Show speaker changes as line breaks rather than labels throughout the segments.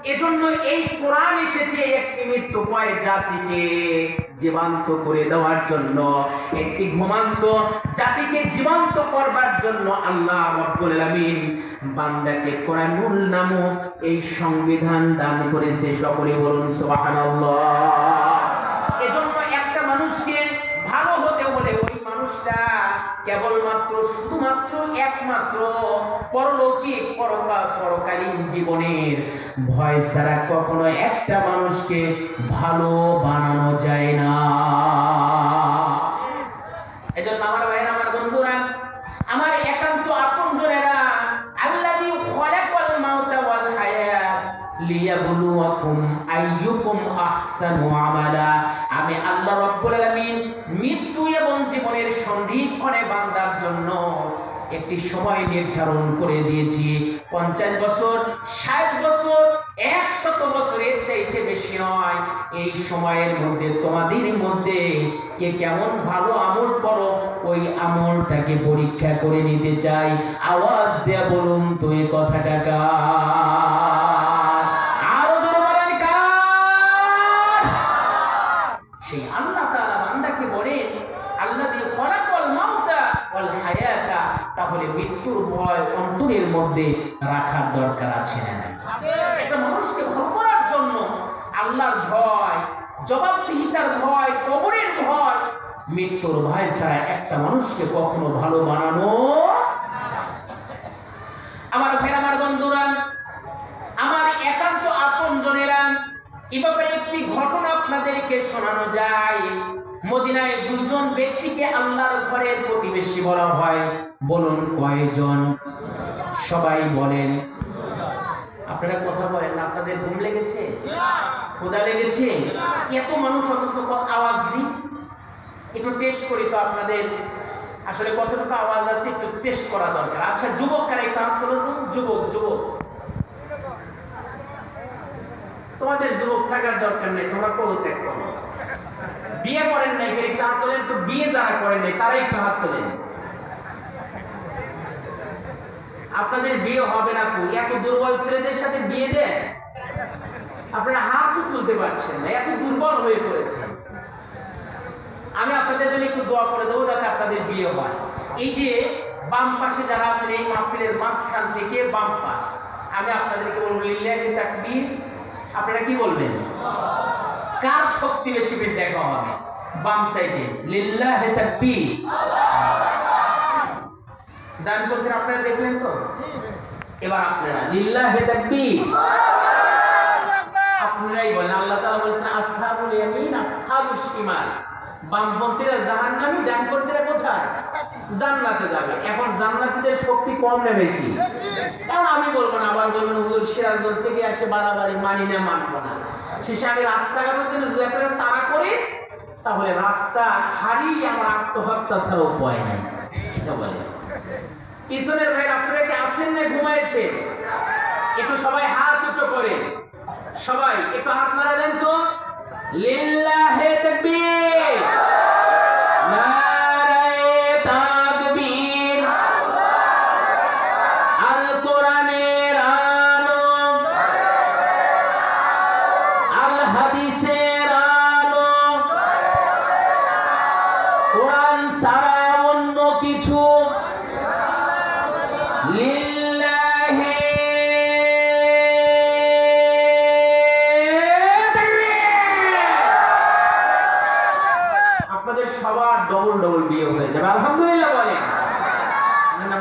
এজন্য এই কোরআন এসেছে একটি মৃত্যুপয় জাতিকে জীবন্ত করে দেওয়ার জন্য, একটি ঘুমান্ত জাতিকে জীবন্ত করবার জন্য আল্লাহ রাব্বুল আলামিন বান্দাকে কোরআনুল নামক এই সংবিধান দান করেছে। সকলে বলুন সুবহানাল্লাহ। এজন্য একটা মানুষকে ভালো হতে হলে ওই মানুষটা কেবলমাত্র শুধুমাত্র একমাত্র পরলৌকিক পরকালীন জীবনের ভয় ছাড়া কখনো একটা মানুষকে ভালো বানানো যায় না। এজন্য আমার ভাইরা, আমার বন্ধুরা, আমার একান্ত আপনজনেরা, আল্লাযী খালাকাল মাউতা ওয়াল হায়াত লিয়াবলুয়াকুম আইয়ুকুম আহসানু আমালা। আমি আল্লাহ রাব্বুল আলামিন মৃত্যু এবং জীবনের সন্ধিক্ষণে বান্দার জন্য একটি সময় নির্ধারণ করে দিয়েছি। 50 বছর, 60 বছর, 100 বছরের চাইতে বেশি নয়। এই সময়ের মধ্যে তোমাদের মধ্যে কে কেমন ভালো আমল করো, ওই আমলটাকে পরীক্ষা করে নিতে চাই। আওয়াজ দেয়া বলুন তো এই কথাটা কার? আরো জোরে বলেন কার? সেই আল্লাহ তাআলা বান্দাকে বলেন আল্লাযী খালাকাল মাউতা ওয়াল হায়াতা। তাহলে মৃত্যুর ভয় অন্তরের মধ্যে রাখার দরকার আছে না? একটা মানুষকে ভালো করার জন্য আল্লাহর ভয়, জবাবদিহিতার ভয়, কবরের ভয়, মৃত্যুর ভয় ছাড়া একটা মানুষকে কখনো ভালো বানানো যায় না। আমার ভাই, আমার বন্ধুরা, আমার একান্ত আপনজনেরা, এভাবে একটি ঘটনা আপনাদেরকে শোনানো যায়। মদিনায় দুজন ব্যক্তিকে আল্লাহর ঘরের প্রতিবেশী বলা হয়। বলুন কয়জন? সবাই বলেন। আপনারা কথা বলেন না, আপনাদের ঘুম লেগেছে? ক্ষুধা লেগেছে? এত মানুষ অথচ আওয়াজ নেই। একটু টেস্ট করি তো আপনাদের আসলে কতটুকু আওয়াজ আছে, একটু টেস্ট করা দরকার। আচ্ছা, যুবক কারা একটু হাত তোলো তো। যুবক, যুবক, তোমাদের যুবক থাকার দরকার নেই, তোমরা পদত্যাগ করো। বিয়ে করেন নাই কেন একটু হাত তোলেন তো। বিয়ে যারা করেন নাই তারা একটু হাত তোলেন। আপনাদের বিয়ে হবে না তো, এত দুর্বল ছেলেদের সাথে বিয়ে দেন? আপনারা হাতও তুলতে পারছেন না, এত দুর্বল হয়ে পড়েছেন। আমি আপনাদের জন্য একটু দোয়া করে দেবো যাতে আপনাদের বিয়ে হয়। এই যে বাম পাশে যারা আছেন, এই মাহফিলের মাঝখান থেকে বাম পাশ, আমি আপনাদেরকে বলবো লিল্লাহি তাকবীর। আপনারা কি বলবেন? কার শক্তি বেশি দেখা হবে? বাম সাইডে লিল্লাহি তাকবীর। দান করছেন আপনারা, দেখলেন তো? এবার আপনারা লিল্লাহি তাকবীর। আপনারাই বলেন। আল্লাহ তাআলা বলেছেন আসহাবুল ইয়ামিন আসহাবুশ শিমাল। বামপন্থীরা জাহান্নামী, ডানপন্থীরা কোথায়? জান্নাতে যাবে। এখন জান্নাতীদের শক্তি কম না বেশি? কারণ আমি বলবো না, আবার বলবেন হুজুর সিরাজগঞ্জ থেকে আসে বাড়াবাড়ি, মানি না, মানবো না। শেষে আমি রাস্তাঘাটের জন্য যদি আপনারা তাড়া করি, তাহলে রাস্তা হারিয়ে আমার আত্মহত্যা ছাড়া উপায় নাই। ঠিক বলে পিছনের ভাই, আপনারা কি আসেন না ঘুমাইছেন? একটু সবাই হাত উঁচু করে, সবাই একটু হাত নাড়া দেন তো। লিল্লাহি তাকবীর, নারায়ে তাকবীর, আল কোরআনের আলো, আল হাদিসের আলো, কোরআন ছাড়া অন্য কিছু লিল্লাহি আপনাদের সবার ডবল ডবল বিয়ে হয়ে যাবে, আলহামদুলিল্লাহ বলেন।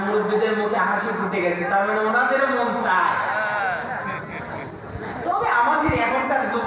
মুরব্বীদের মুখে হাসি ফুটে গেছে, তার মানে ওনাদেরও মন চায়। তবে আমাদের এখনকার যুব